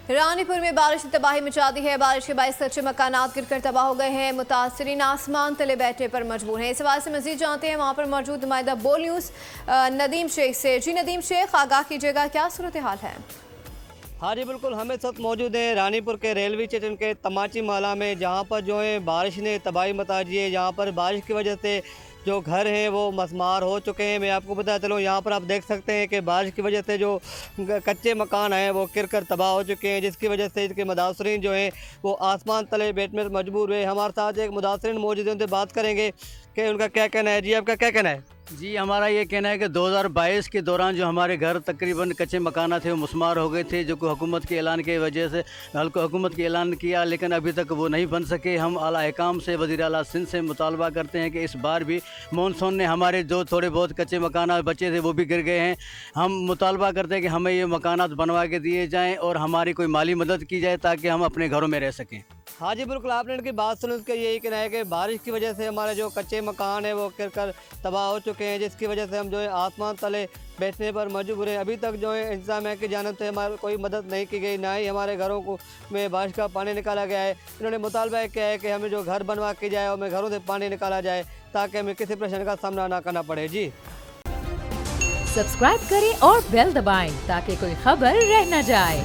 رانی پور میں بارش نے تباہی مچا دی ہے۔ بارش کے باعث کچے مکانات گر کر تباہ ہو گئے ہیں۔ متاثرین آسمان تلے بیٹھنے پر مجبور ہیں۔ اس حوالے سے مزید جانتے ہیں وہاں پر موجود نمائندہ بول نیوز ندیم شیخ سے۔ جی ندیم شیخ، آگاہ کیجیے گا، کیا صورتحال ہے؟ ہاں جی بالکل، ہم اس وقت موجود ہیں رانی پور کے ریلوے اسٹیشن کے تماچی محلہ میں، جہاں پر بارش نے تباہی مچا دی ہے۔ یہاں پر بارش کی وجہ سے جو گھر ہیں وہ مسمار ہو چکے ہیں۔ میں آپ کو بتا چلوں، یہاں پر آپ دیکھ سکتے ہیں کہ بارش کی وجہ سے جو کچے مکان ہیں وہ گر کر تباہ ہو چکے ہیں، جس کی وجہ سے اس کے متاثرین ہیں وہ آسمان تلے بیٹھنے پر مجبور ہوئے۔ ہمارے ساتھ ایک متاثرین موجود ہیں، ان سے بات کریں گے کہ ان کا کیا کہنا ہے۔ جی آپ کا کیا کہنا ہے؟ جی ہمارا یہ کہنا ہے کہ 2022 کے دوران جو ہمارے گھر تقریباً کچے مکانات تھے وہ مسمار ہو گئے تھے، جو کہ حکومت کے اعلان کی وجہ سے حکومت کے اعلان کیا، لیکن ابھی تک وہ نہیں بن سکے۔ ہم اعلیٰ حکام سے، وزیر اعلیٰ سندھ سے مطالبہ کرتے ہیں کہ اس بار بھی مونسون نے ہمارے جو تھوڑے بہت کچے مکانات بچے تھے وہ بھی گر گئے ہیں۔ ہم مطالبہ کرتے ہیں کہ ہمیں یہ مکانات بنوا کے دیے جائیں اور ہماری کوئی مالی مدد کی جائے تاکہ ہم اپنے گھروں میں رہ سکیں۔ ہاں جی بالکل، آپ نے ان کی بات سنی، اس کا یہی کہنا ہے کہ بارش کی وجہ سے ہمارے جو کچے مکان ہیں وہ گر کر تباہ ہو چکے ہیں، جس کی وجہ سے ہم آسمان تلے بیٹھنے پر مجبور ہیں۔ ابھی تک انتظامیہ کی جانب سے ہماری کوئی مدد نہیں کی گئی، نہ ہی ہمارے گھروں میں بارش کا پانی نکالا گیا ہے۔ انہوں نے مطالبہ کیا ہے کہ ہمیں جو گھر بنوا کے جائے اور ہمیں گھروں سے پانی نکالا جائے تاکہ ہمیں کسی پریشانی کا سامنا نہ کرنا پڑے۔ جی سبسکرائب کریں اور بیل دبائیں تاکہ کوئی خبر رہ نہ جائے۔